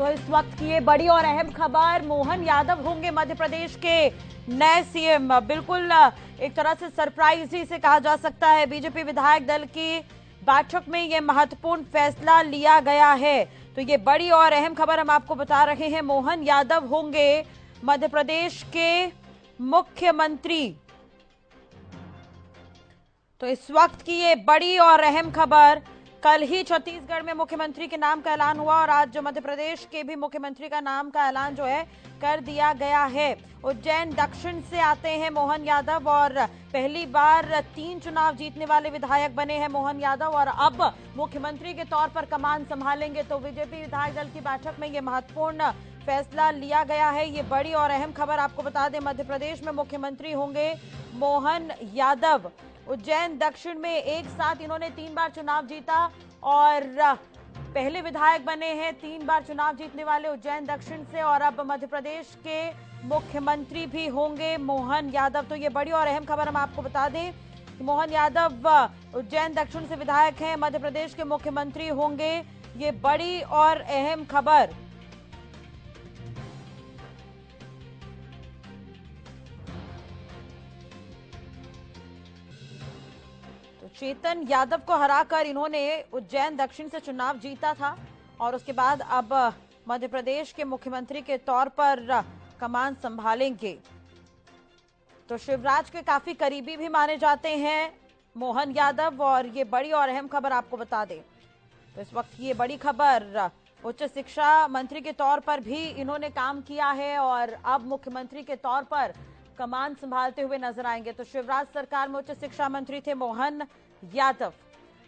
तो इस वक्त की ये बड़ी और अहम खबर, मोहन यादव होंगे मध्य प्रदेश के नए सीएम। बिल्कुल एक तरह से सरप्राइज ही से कहा जा सकता है। बीजेपी विधायक दल की बैठक में ये महत्वपूर्ण फैसला लिया गया है। तो ये बड़ी और अहम खबर हम आपको बता रहे हैं। मोहन यादव होंगे मध्य प्रदेश के मुख्यमंत्री। तो इस वक्त की ये बड़ी और अहम खबर, कल ही छत्तीसगढ़ में मुख्यमंत्री के नाम का ऐलान हुआ और आज जो मध्य प्रदेश के भी मुख्यमंत्री का नाम का ऐलान जो है कर दिया गया है। उज्जैन दक्षिण से आते हैं मोहन यादव और पहली बार 3 चुनाव जीतने वाले विधायक बने हैं मोहन यादव और अब मुख्यमंत्री के तौर पर कमान संभालेंगे। तो बीजेपी विधायक दल की बैठक में ये महत्वपूर्ण फैसला लिया गया है। ये बड़ी और अहम खबर आपको बता दें, मध्य प्रदेश में मुख्यमंत्री होंगे मोहन यादव। उज्जैन दक्षिण में एक साथ इन्होंने 3 बार चुनाव जीता और पहले विधायक बने हैं 3 बार चुनाव जीतने वाले उज्जैन दक्षिण से और अब मध्य प्रदेश के मुख्यमंत्री भी होंगे मोहन यादव। तो ये बड़ी और अहम खबर हम आपको बता दें कि मोहन यादव उज्जैन दक्षिण से विधायक हैं, मध्य प्रदेश के मुख्यमंत्री होंगे। ये बड़ी और अहम खबर। चेतन यादव को हराकर इन्होंने उज्जैन दक्षिण से चुनाव जीता था और उसके बाद अब मध्य प्रदेश के मुख्यमंत्री के तौर पर कमान संभालेंगे। तो शिवराज के काफी करीबी भी माने जाते हैं मोहन यादव और ये बड़ी और अहम खबर आपको बता दें। तो इस वक्त ये बड़ी खबर, उच्च शिक्षा मंत्री के तौर पर भी इन्होंने काम किया है और अब मुख्यमंत्री के तौर पर कमान संभालते हुए नजर आएंगे। तो शिवराज सरकार में उच्च शिक्षा मंत्री थे मोहन यादव।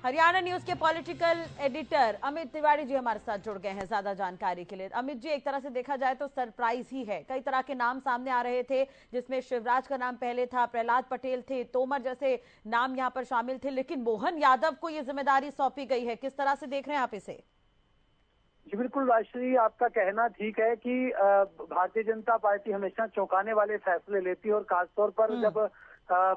हरियाणा न्यूज के पॉलिटिकल एडिटर अमित तिवारी जी हमारे साथ जुड़ गए हैं ज्यादा जानकारी के लिए। अमित जी, एक तरह से देखा जाए तो सरप्राइज ही है। कई तरह के नाम सामने आ रहे थे जिसमें शिवराज का नाम पहले था, प्रहलाद पटेल थे, तोमर जैसे नाम यहां पर शामिल थे, लेकिन मोहन यादव को यह जिम्मेदारी सौंपी गई है। किस तरह से देख रहे हैं आप इसे? जी बिल्कुल राजश्री, आपका कहना ठीक है कि भारतीय जनता पार्टी हमेशा चौंकाने वाले फैसले लेती है और खासतौर पर जब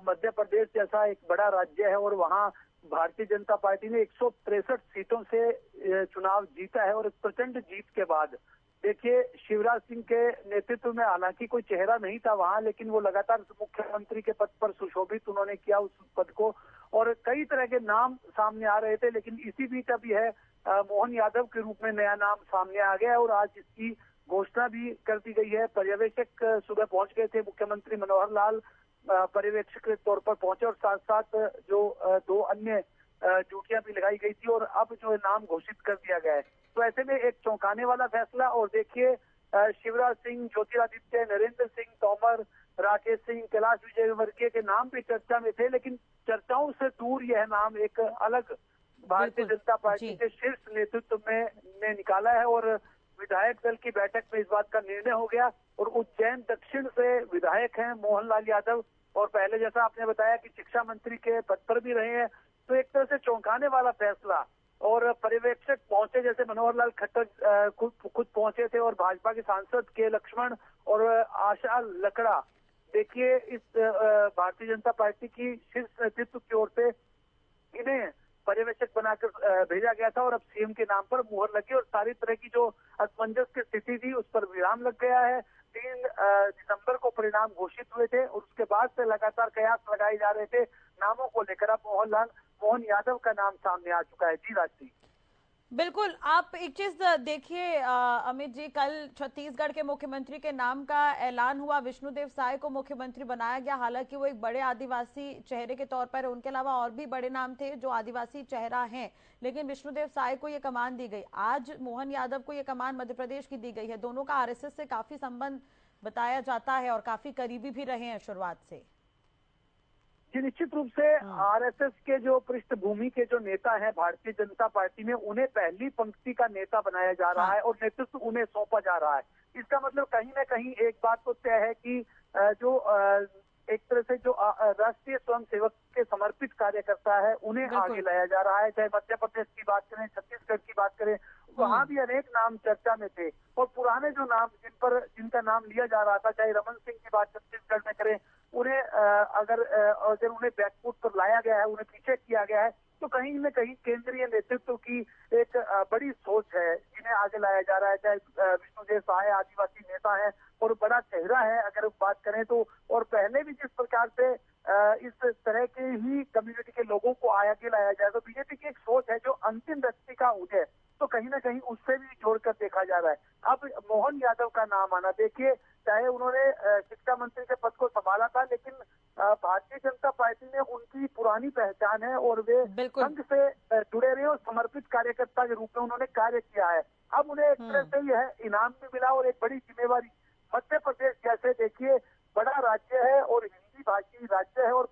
मध्य प्रदेश जैसा एक बड़ा राज्य है और वहाँ भारतीय जनता पार्टी ने 163 सीटों से चुनाव जीता है और एक प्रचंड जीत के बाद देखिए शिवराज सिंह के नेतृत्व में हालांकि कोई चेहरा नहीं था वहां, लेकिन वो लगातार मुख्यमंत्री के पद पर सुशोभित उन्होंने किया उस पद को और कई तरह के नाम सामने आ रहे थे। लेकिन इसी बीच अब यह मोहन यादव के रूप में नया नाम सामने आ गया है और आज इसकी घोषणा भी कर दी गई है। पर्यवेक्षक सुबह पहुंच गए थे, मुख्यमंत्री मनोहर लाल पर्यवेक्षक के तौर पर पहुंचे और साथ साथ जो 2 अन्य ड्यूटियां भी लगाई गई थी और अब जो नाम घोषित कर दिया गया है। तो ऐसे में एक चौंकाने वाला फैसला। और देखिए शिवराज सिंह, ज्योतिरादित्य, नरेंद्र सिंह तोमर, राकेश सिंह, कैलाश विजयवर्गीय के नाम भी चर्चा में थे, लेकिन चर्चाओं से दूर यह नाम एक अलग भारतीय जनता पार्टी के शीर्ष नेतृत्व में ने निकाला है और विधायक दल की बैठक में इस बात का निर्णय हो गया। और उज्जैन दक्षिण से विधायक हैं मोहनलाल यादव और पहले जैसा आपने बताया कि शिक्षा मंत्री के पद पर भी रहे हैं। तो एक तरह से चौंकाने वाला फैसला। और पर्यवेक्षक पहुंचे, जैसे मनोहर लाल खट्टर खुद पहुंचे थे और भाजपा के सांसद के लक्ष्मण और आशा लकड़ा, देखिए इस भारतीय जनता पार्टी की शीर्ष नेतृत्व की ओर से इन्हें पर्यवेक्षक बनाकर भेजा गया था और अब सीएम के नाम पर मुहर लगी और सारी तरह की जो असमंजस की स्थिति थी उस पर विराम लग गया है। 3 दिसंबर को परिणाम घोषित हुए थे और उसके बाद से लगातार कयास लगाए जा रहे थे नामों को लेकर। अब मोहन यादव का नाम सामने आ चुका है। जी राजश्री। बिल्कुल, आप एक चीज देखिए अमित जी, कल छत्तीसगढ़ के मुख्यमंत्री के नाम का ऐलान हुआ। विष्णुदेव साय को मुख्यमंत्री बनाया गया। हालांकि वो एक बड़े आदिवासी चेहरे के तौर पर, उनके अलावा और भी बड़े नाम थे जो आदिवासी चेहरा हैं, लेकिन विष्णुदेव साय को ये कमान दी गई। आज मोहन यादव को ये कमान मध्य प्रदेश की दी गई है। दोनों का आरएसएस से काफी संबंध बताया जाता है और काफी करीबी भी रहे हैं शुरुआत से। जी निश्चित रूप से आरएसएस के जो पृष्ठभूमि के जो नेता हैं भारतीय जनता पार्टी में, उन्हें पहली पंक्ति का नेता बनाया जा रहा है और नेतृत्व उन्हें सौंपा जा रहा है। इसका मतलब कहीं ना कहीं एक बात तो तय है कि जो एक तरह से जो राष्ट्रीय स्वयंसेवक के समर्पित कार्यकर्ता है उन्हें आगे लाया जा रहा है। चाहे मध्य प्रदेश की बात करें, छत्तीसगढ़ की बात करें, वहां भी अनेक नाम चर्चा में थे और पुराने जो नाम जिनका नाम लिया जा रहा था, चाहे रमन सिंह की बात छत्तीसगढ़ में करें, उन्हें अगर उन्हें बैकफुट पर लाया गया है, उन्हें पीछे किया गया है, तो कहीं न कहीं केंद्रीय नेतृत्व की एक बड़ी सोच है जिन्हें आगे लाया जा रहा है। चाहे विष्णुदेव सहाय आदिवासी नेता है और बड़ा चेहरा है अगर बात करें तो, और पहले भी जिस प्रकार से इस तरह के ही कम्युनिटी के लोगों को आगे लाया जाए, तो बीजेपी की एक सोच है जो अंतिम व्यक्ति का उदय, तो कहीं ना कहीं उससे भी जोड़कर देखा जा रहा है। अब मोहन यादव का नाम आना, देखिए चाहे उन्होंने शिक्षा मंत्री के पद को संभाला था, लेकिन भारतीय जनता पार्टी ने उनकी पुरानी पहचान है और वे बिल्कुल। संघ से जुड़े रहे और समर्पित कार्यकर्ता के रूप में उन्होंने कार्य किया है। अब उन्हें एक तरह से यह इनाम भी मिला और एक बड़ी जिम्मेवारी। मध्य प्रदेश जैसे देखिए बड़ा राज्य है और हिंदी भाषी राज्य है, और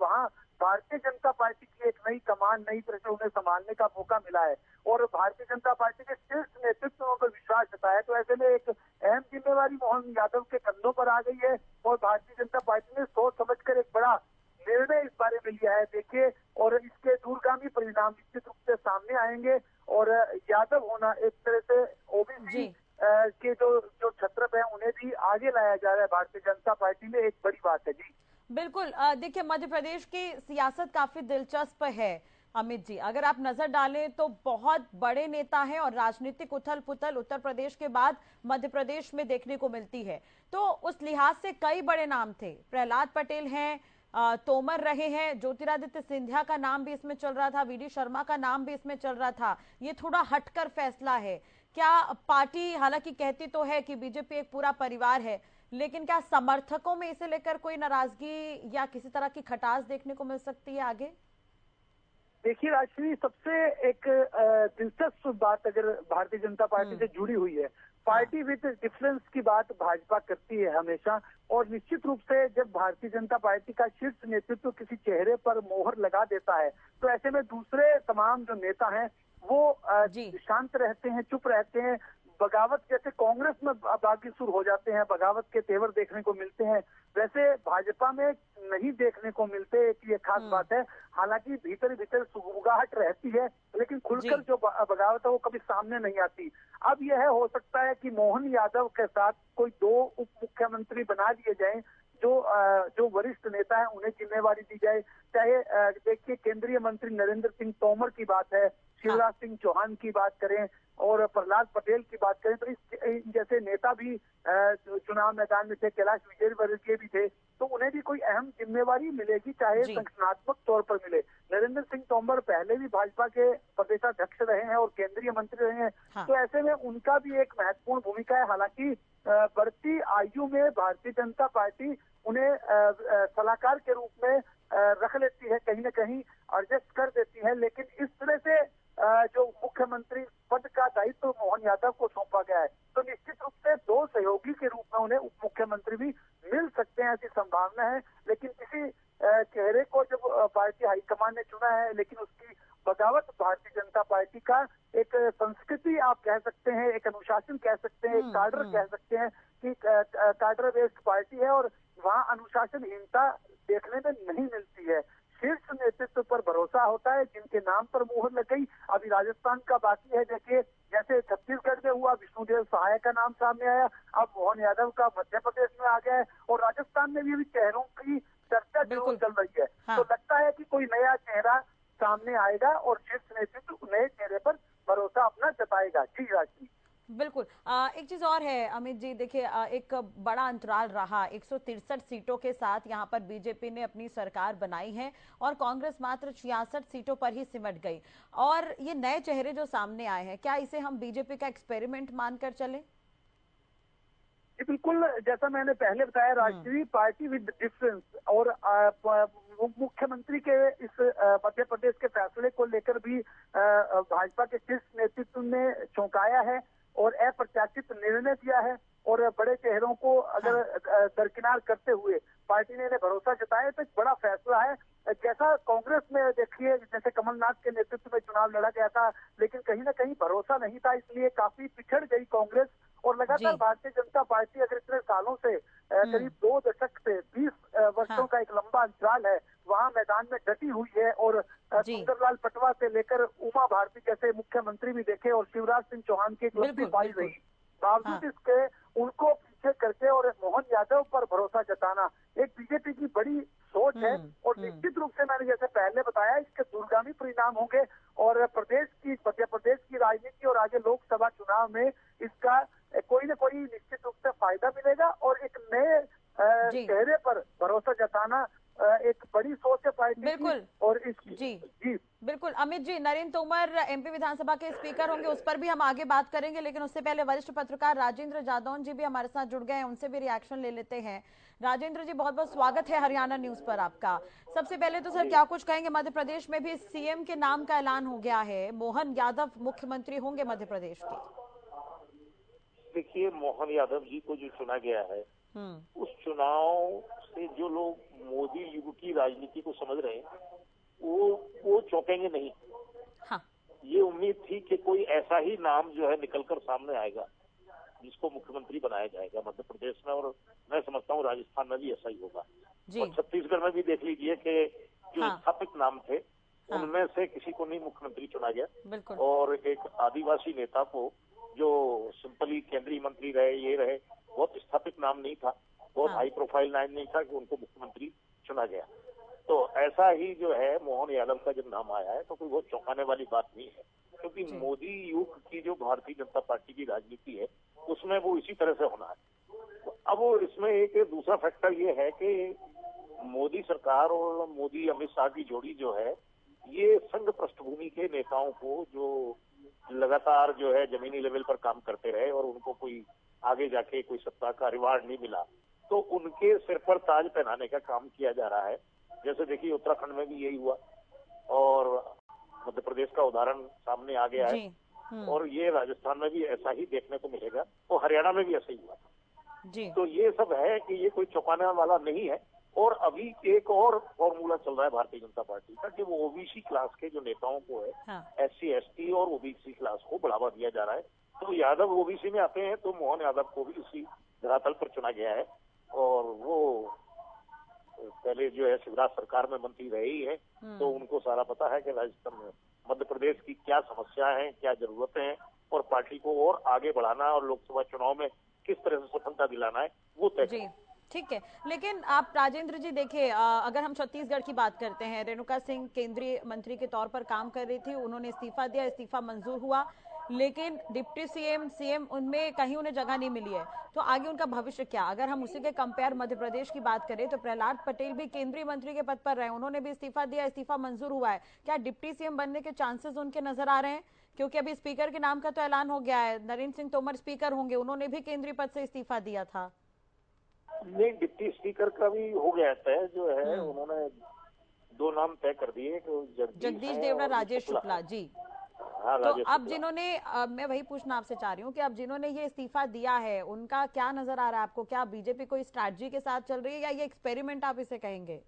वहाँ भारतीय जनता पार्टी की एक नई कमान, नई तरह से उन्हें संभालने का मौका मिला है और भारतीय जनता पार्टी के शीर्ष नेतृत्व पर विश्वास जताया है। तो ऐसे में एक अहम जिम्मेवारी मोहन यादव के कंधों पर आ गई है और भारतीय जनता पार्टी ने सोच समझकर एक बड़ा निर्णय इस बारे में लिया है। देखिए, और इसके दूरगामी परिणाम निश्चित रूप से सामने आएंगे और यादव होना एक तरह से ओबीसी के जो छत्रप है उन्हें भी आगे लाया जा रहा है भारतीय जनता पार्टी में, एक बड़ी बात है जी। बिल्कुल। देखिए, मध्य प्रदेश की सियासत काफी दिलचस्प है अमित जी। अगर आप नजर डालें तो बहुत बड़े नेता हैं और राजनीतिक उथल पुथल उत्तर प्रदेश के बाद मध्य प्रदेश में देखने को मिलती है। तो उस लिहाज से कई बड़े नाम थे, प्रहलाद पटेल हैं, तोमर रहे हैं, ज्योतिरादित्य सिंधिया का नाम भी इसमें चल रहा था, वीडी शर्मा का नाम भी इसमें चल रहा था। ये थोड़ा हटकर फैसला है क्या? पार्टी हालांकि कहती तो है कि बीजेपी एक पूरा परिवार है, लेकिन क्या समर्थकों में इसे लेकर कोई नाराजगी या किसी तरह की खटास देखने को मिल सकती है आगे? देखिए राजश्री, सबसे एक दिलचस्प बात अगर भारतीय जनता पार्टी से जुड़ी हुई है, पार्टी विद डिफरेंस की बात भाजपा करती है हमेशा, और निश्चित रूप से जब भारतीय जनता पार्टी का शीर्ष नेतृत्व किसी चेहरे पर मोहर लगा देता है, तो ऐसे में दूसरे तमाम जो नेता हैं वो शांत रहते हैं, चुप रहते हैं। बगावत जैसे कांग्रेस में बागी सुर हो जाते हैं, बगावत के तेवर देखने को मिलते हैं, वैसे भाजपा में नहीं देखने को मिलते। ये खास बात है। हालांकि भीतर भीतर सुगबुगाहट रहती है, लेकिन खुलकर जो बगावत है वो कभी सामने नहीं आती। अब यह हो सकता है कि मोहन यादव के साथ कोई दो उप मुख्यमंत्री बना दिए जाएं, जो वरिष्ठ नेता है उन्हें जिम्मेवारी दी जाए। चाहे देखिए केंद्रीय मंत्री नरेंद्र सिंह तोमर की बात है, शिवराज सिंह चौहान की बात करें और प्रहलाद पटेल की बात करें, तो इस जैसे नेता भी चुनाव मैदान में थे, कैलाश विजयवर्गीय भी थे, तो उन्हें भी कोई अहम जिम्मेवारी मिलेगी, चाहे संगठनात्मक तौर पर मिले। नरेंद्र सिंह तोमर पहले भी भाजपा के प्रदेशाध्यक्ष रहे हैं और केंद्रीय मंत्री रहे हैं, तो ऐसे में उनका भी एक महत्वपूर्ण भूमिका है। हालांकि बढ़ती आयु में भारतीय जनता पार्टी उन्हें सलाहकार के रूप में रख लेती है, कहीं न कहीं एडजस्ट कर देती है, लेकिन इस तरह से जो मुख्यमंत्री पद का दायित्व मोहन यादव को सौंपा गया है, तो निश्चित रूप से दो सहयोगी के रूप में उन्हें उप मुख्यमंत्री भी मिल सकते हैं, ऐसी संभावना है। लेकिन किसी चेहरे को जब पार्टी हाईकमान ने चुना है, लेकिन उसकी बगावत भारतीय जनता पार्टी का एक संस्कृति आप कह सकते हैं, एक अनुशासन कह सकते हैं, एक कार्डर कह सकते हैं कि कार्डर बेस्ड पार्टी है और वहाँ अनुशासनहीनता देखने में नहीं मिलती है। शीर्ष नेतृत्व पर भरोसा होता है, जिनके नाम पर मुहर लग गई। अभी राजस्थान का बाकी है, देखिए जैसे छत्तीसगढ़ में हुआ, विष्णुदेव सहाय का नाम सामने आया, अब मोहन यादव का मध्य प्रदेश में आ गया है और राजस्थान में भी चेहरों की चर्चा जरूर चल रही है। तो लगता है कि कोई नया चेहरा सामने आएगा और शीर्ष नेतृत्व नए चेहरे पर भरोसा अपना जताएगा। जी राजनीति बिल्कुल। एक चीज और है अमित जी, देखिए एक बड़ा अंतराल रहा 163 सीटों के साथ यहाँ पर बीजेपी ने अपनी सरकार बनाई है और कांग्रेस मात्र 66 सीटों पर ही सिमट गई। और ये नए चेहरे जो सामने आए हैं, क्या इसे हम बीजेपी का एक्सपेरिमेंट मानकर चले? बिल्कुल, जैसा मैंने पहले बताया, राष्ट्रीय पार्टी विद डिफरेंस और मुख्यमंत्री के इस मध्य प्रदेश के फैसले को लेकर भी भाजपा के शीर्ष नेतृत्व ने चौंकाया है और अप्रत्याशित निर्णय दिया है और बड़े चेहरों को अगर दरकिनार करते हुए पार्टी ने इन्हें भरोसा जताया, तो एक बड़ा फैसला है। जैसा कांग्रेस में देखिए, जैसे कमलनाथ के नेतृत्व में चुनाव लड़ा गया था, लेकिन कहीं ना कहीं भरोसा नहीं था, इसलिए काफी पिछड़ गई कांग्रेस और लगातार भारतीय जनता पार्टी अगर इतने सालों से करीब 2 दशक से 20 वर्षों का एक लंबा अंतराल है, वहाँ मैदान में डटी हुई है और सुंदरलाल पटवा से लेकर उमा भारती जैसे मुख्यमंत्री भी देखे और शिवराज सिंह चौहान की एक लंबी फाइल रही, बावजूद इसके उनको पीछे करके और मोहन यादव पर भरोसा जताना एक बीजेपी की बड़ी सोच है। और निश्चित रूप से मैंने जैसे पहले बताया, इसके दूरगामी परिणाम होंगे और मध्य प्रदेश की राजनीति और आगे लोकसभा चुनाव में इसका कोई न कोई निश्चित रूप से फायदा मिलेगा। और एक नए चेहरे पर भरोसा जताना एक बड़ी सोच है पार्टी बिल्कुल की। और इसकी जी बिल्कुल। अमित जी, नरेंद्र तोमर एमपी विधानसभा के स्पीकर होंगे, उस पर भी हम आगे बात करेंगे, लेकिन उससे पहले वरिष्ठ पत्रकार राजेंद्र जादौन जी भी हमारे साथ जुड़ गए हैं, उनसे भी रिएक्शन ले लेते हैं। राजेंद्र जी, बहुत बहुत स्वागत है हरियाणा न्यूज पर आपका। सबसे पहले तो सर क्या कुछ कहेंगे, मध्य प्रदेश में भी सीएम के नाम का ऐलान हो गया है, मोहन यादव मुख्यमंत्री होंगे मध्य प्रदेश के। देखिए, मोहन यादव जी को जो चुना गया है, उस चुनाव से जो लोग मोदी युग की राजनीति को समझ रहे हैं वो चौंकेंगे नहीं। हाँ। ये उम्मीद थी कि कोई ऐसा ही नाम जो है निकलकर सामने आएगा जिसको मुख्यमंत्री बनाया जाएगा मध्य प्रदेश में, और मैं समझता हूँ राजस्थान में भी ऐसा ही होगा। और छत्तीसगढ़ में भी देख लीजिए कि जो स्थापित नाम थे उनमें से किसी को नहीं मुख्यमंत्री चुना गया, और एक आदिवासी नेता को जो सिंपली केंद्रीय मंत्री रहे, ये रहे, बहुत स्थापित नाम नहीं था, बहुत हाई प्रोफाइल नाम नहीं था कि उनको मुख्यमंत्री चुना गया। तो ऐसा ही जो है मोहन यादव का जब नाम आया है तो कोई बहुत चौंकाने वाली बात नहीं है, क्योंकि मोदी युग की जो भारतीय जनता पार्टी की राजनीति है उसमें वो इसी तरह से होना है। तो अब वो इसमें एक दूसरा फैक्टर ये है कि मोदी सरकार और मोदी अमित शाह की जोड़ी जो है, ये संघ पृष्ठभूमि के नेताओं को जो लगातार जो है जमीनी लेवल पर काम करते रहे और उनको कोई आगे जाके कोई सत्ता का रिवार्ड नहीं मिला, तो उनके सिर पर ताज पहनाने का काम किया जा रहा है। जैसे देखिए उत्तराखंड में भी यही हुआ और मध्य प्रदेश का उदाहरण सामने आ गया है, और ये राजस्थान में भी ऐसा ही देखने को मिलेगा, और हरियाणा में भी ऐसा ही हुआ। तो ये सब है कि ये कोई चौंकाने वाला नहीं है। और अभी एक और फॉर्मूला चल रहा है भारतीय जनता पार्टी का कि वो ओबीसी क्लास के जो नेताओं को है, एससी एसटी और ओबीसी क्लास को बढ़ावा दिया जा रहा है। तो यादव ओबीसी में आते हैं, तो मोहन यादव को भी उसी धरातल पर चुना गया है, और वो पहले जो है शिवराज सरकार में मंत्री रहे ही है, तो उनको सारा पता है कि राजस्थान में मध्य प्रदेश की क्या समस्या है, क्या जरूरतें हैं, और पार्टी को और आगे बढ़ाना और लोकसभा चुनाव में किस तरह से सफलता दिलाना है वो तय। ठीक है, लेकिन आप राजेंद्र जी देखिए, अगर हम छत्तीसगढ़ की बात करते हैं, रेणुका सिंह केंद्रीय मंत्री के तौर पर काम कर रही थी, उन्होंने इस्तीफा दिया, इस्तीफा मंजूर हुआ, लेकिन डिप्टी सीएम उनमें कहीं उन्हें जगह नहीं मिली है। तो आगे उनका भविष्य क्या? अगर हम उसी के कंपेयर मध्य प्रदेश की बात करें तो प्रहलाद पटेल भी केंद्रीय मंत्री के पद पर रहे, उन्होंने भी इस्तीफा दिया, इस्तीफा मंजूर हुआ है। क्या डिप्टी सीएम बनने के चांसेस उनके नजर आ रहे हैं? क्योंकि अभी स्पीकर के नाम का तो ऐलान हो गया है, नरेंद्र सिंह तोमर स्पीकर होंगे, उन्होंने भी केंद्रीय पद से इस्तीफा दिया था। नहीं, डिप्टी स्पीकर का भी हो गया तय, जो है उन्होंने 2 नाम तय कर दिए, जगदीश देवड़ा, राजेश शुक्ला जी। तो अब जिन्होंने, मैं वही पूछना आपसे चाह रही हूँ कि अब जिन्होंने ये इस्तीफा दिया है उनका क्या नजर आ रहा है आपको? क्या बीजेपी कोई स्ट्रैटेजी के साथ चल रही है या ये एक्सपेरिमेंट आप इसे कहेंगे?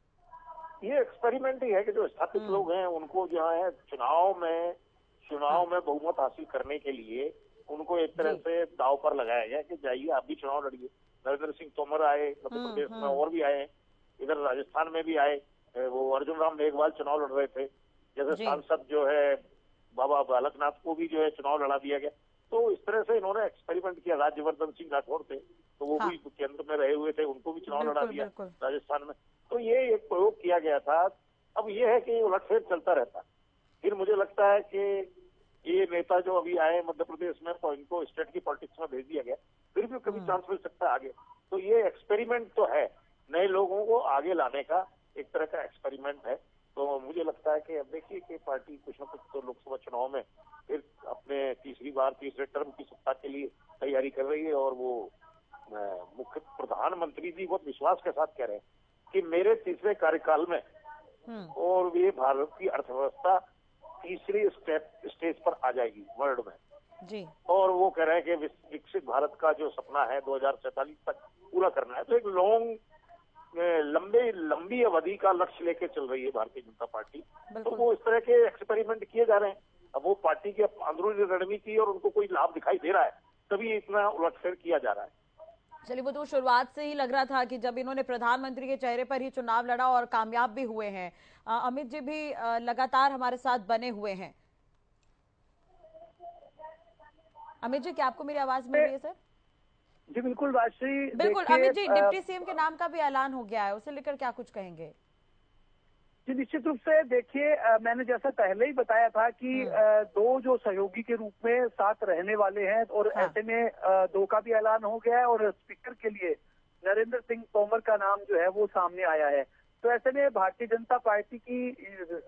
ये एक्सपेरिमेंट ही है कि जो स्थापित लोग हैं उनको जो है चुनाव में बहुमत हासिल करने के लिए उनको एक तरह से दांव पर लगाया गया कि जाइए आप भी चुनाव लड़िए। नरेंद्र सिंह तोमर आए मध्य प्रदेश में, और भी आए, इधर राजस्थान में भी आए, वो अर्जुन राम मेघवाल चुनाव लड़ रहे थे, जैसे सांसद जो है बाबा बालकनाथ को भी जो है चुनाव लड़ा दिया गया। तो इस तरह से इन्होंने एक्सपेरिमेंट किया। राज्यवर्धन सिंह राठौड़ थे, तो वो भी केंद्र में रहे हुए थे, उनको भी चुनाव लड़ा दिया राजस्थान में। तो ये एक प्रयोग किया गया था। अब ये है कि उलटफेर चलता रहता है। फिर मुझे लगता है कि ये नेता जो अभी आए मध्य प्रदेश में, तो इनको स्टेट की पॉलिटिक्स में भेज दिया गया, फिर भी कभी चांस मिल सकता है आगे। तो ये एक्सपेरिमेंट तो है, नए लोगों को आगे लाने का एक तरह का एक्सपेरिमेंट है। तो मुझे लगता है कि अब देखिए कि पार्टी कुछ न कुछ तो लोकसभा चुनाव में फिर अपने तीसरे टर्म की सत्ता के लिए तैयारी कर रही है। और वो मुख्य प्रधानमंत्री जी बहुत विश्वास के साथ कह रहे हैं कि मेरे तीसरे कार्यकाल में और ये भारत की अर्थव्यवस्था तीसरी स्टेज पर आ जाएगी वर्ल्ड में जी। और वो कह रहे हैं कि विकसित भारत का जो सपना है 2047 तक पूरा करना है। तो एक लंबी अवधि का लक्ष्य लेके चल रही है भारतीय जनता पार्टी। तो वो इस तरह के एक्सपेरिमेंट किए जा रहे हैं। अब वो पार्टी की अंदरूनी रणनीति और उनको कोई लाभ दिखाई दे रहा है, तभी इतना उलटफेर किया जा रहा है। चलिए, वो तो शुरुआत से ही लग रहा था कि जब इन्होंने प्रधानमंत्री के चेहरे पर ही चुनाव लड़ा और कामयाब भी हुए हैं। अमित जी भी लगातार हमारे साथ बने हुए हैं। अमित जी, क्या आपको मेरी आवाज मिल रही है सर? जी बिल्कुल राजश्री, बिल्कुल देखिए अमित जी, डिप्टी सीएम के नाम का भी ऐलान हो गया है, उसे लेकर क्या कुछ कहेंगे? जी निश्चित रूप से देखिए, मैंने जैसा पहले ही बताया था कि दो जो सहयोगी के रूप में साथ रहने वाले हैं, और हाँ। ऐसे में दो का भी ऐलान हो गया है, और स्पीकर के लिए नरेंद्र सिंह तोमर का नाम जो है वो सामने आया है। तो ऐसे में भारतीय जनता पार्टी की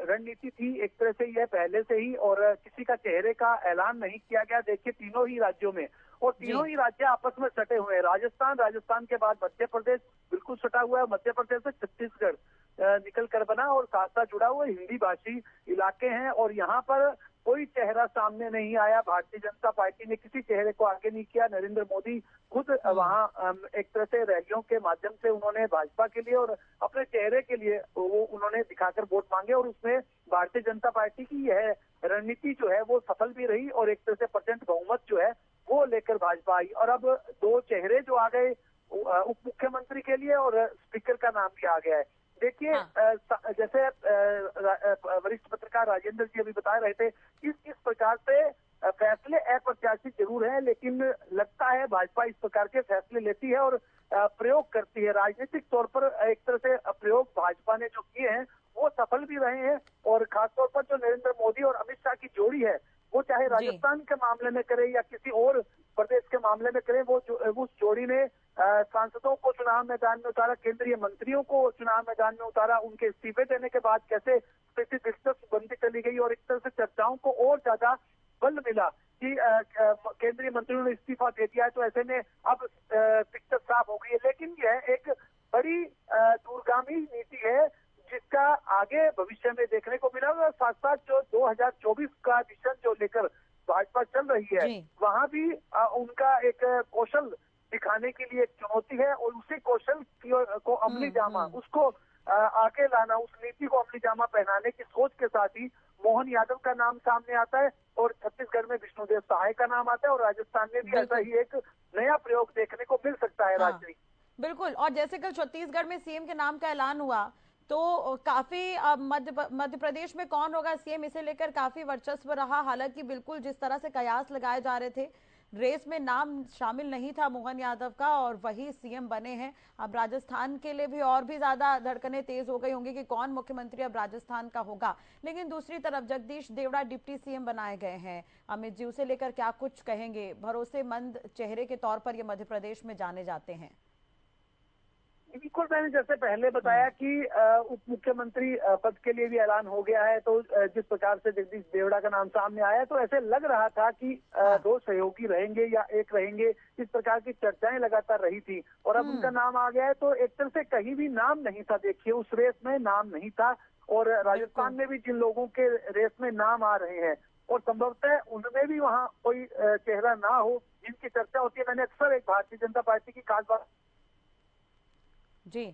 रणनीति थी एक तरह से यह पहले से ही, और किसी का चेहरे का ऐलान नहीं किया गया। देखिए तीनों ही राज्यों में, और तीनों ही राज्य आपस में सटे हुए हैं। राजस्थान के बाद मध्य प्रदेश बिल्कुल सटा हुआ है, मध्य प्रदेश से छत्तीसगढ़ निकल कर बना, और साथ साथ जुड़ा हुआ हिंदी भाषी इलाके हैं। और यहाँ पर कोई चेहरा सामने नहीं आया, भारतीय जनता पार्टी ने किसी चेहरे को आगे नहीं किया। नरेंद्र मोदी खुद वहाँ एक तरह से रैलियों के माध्यम से उन्होंने भाजपा के लिए और अपने चेहरे के लिए वो उन्होंने दिखाकर वोट मांगे, और उसमें भारतीय जनता पार्टी की यह रणनीति जो है वो सफल भी रही, और एक तरह से परसेंट बहुमत जो है वो लेकर भाजपा आई। और अब दो चेहरे जो आ गए उप मुख्यमंत्री के लिए, और स्पीकर का नाम भी आ गया है। देखिए जैसे वरिष्ठ पत्रकार राजेंद्र जी अभी बता रहे थे, इस प्रकार से फैसले अप्रत्याशित जरूर है, लेकिन लगता है भाजपा इस प्रकार के फैसले लेती है और प्रयोग करती है। राजनीतिक तौर पर एक तरह से प्रयोग भाजपा ने जो किए हैं वो सफल भी रहे हैं, और खासतौर पर जो नरेंद्र मोदी और अमित शाह की जोड़ी है, वो चाहे राजस्थान के मामले में करे या किसी और प्रदेश के मामले में करे, वो उस जोड़ी ने सांसदों को चुनाव मैदान में उतारा, केंद्रीय मंत्रियों को चुनाव मैदान में उतारा। उनके इस्तीफे देने के बाद कैसे स्थिति दिलचस्प बनती चली गई, और एक तरह से चर्चाओं को और ज्यादा बल मिला कि केंद्रीय मंत्रियों ने इस्तीफा दे दिया है, तो ऐसे में अब पिक्चर साफ हो गई है। लेकिन यह एक बड़ी दूरगामी नीति है जिसका आगे भविष्य में देखने को मिला, और साथ साथ जो 2024 का विजन जो लेकर भाजपा चल रही है, वहां भी उनका एक कौशल दिखाने के लिए एक चुनौती है, और उसी कौशल को अमली जामा उसको आगे लाना, उस नीति को अमली जामा पहनाने की सोच के साथ ही मोहन यादव का नाम सामने आता है, और छत्तीसगढ़ में विष्णुदेव सहाय का नाम आता है, और राजस्थान में भी ऐसा ही एक नया प्रयोग देखने को मिल सकता है। राजश्री बिल्कुल, और जैसे कल छत्तीसगढ़ में सीएम के नाम का ऐलान हुआ, तो काफी मध्य प्रदेश में कौन होगा सीएम, इसे लेकर काफी वर्चस्व रहा। हालांकि बिल्कुल जिस तरह से कयास लगाए जा रहे थे, रेस में नाम शामिल नहीं था मोहन यादव का, और वही सीएम बने हैं। अब राजस्थान के लिए भी और भी ज्यादा धड़कनें तेज हो गई होंगी कि कौन मुख्यमंत्री अब राजस्थान का होगा। लेकिन दूसरी तरफ जगदीश देवड़ा डिप्टी सीएम बनाए गए हैं। अमित जी, उसे लेकर क्या कुछ कहेंगे? भरोसेमंद चेहरे के तौर पर ये मध्य प्रदेश में जाने जाते हैं। बिल्कुल, मैंने जैसे पहले बताया कि उप मुख्यमंत्री पद के लिए भी ऐलान हो गया है, तो जिस प्रकार से जगदीश देवड़ा का नाम सामने आया, तो ऐसे लग रहा था कि दो सहयोगी रहेंगे या एक रहेंगे, इस प्रकार की चर्चाएं लगातार रही थी। और अब उनका नाम आ गया है, तो एक तरह से कहीं भी नाम नहीं था। देखिए उस रेस में नाम नहीं था, और राजस्थान में भी जिन लोगों के रेस में नाम आ रहे हैं, और संभवतः उनमें भी वहाँ कोई चेहरा ना हो जिनकी चर्चा होती है। मैंने अक्सर एक भारतीय जनता पार्टी की खास बात जी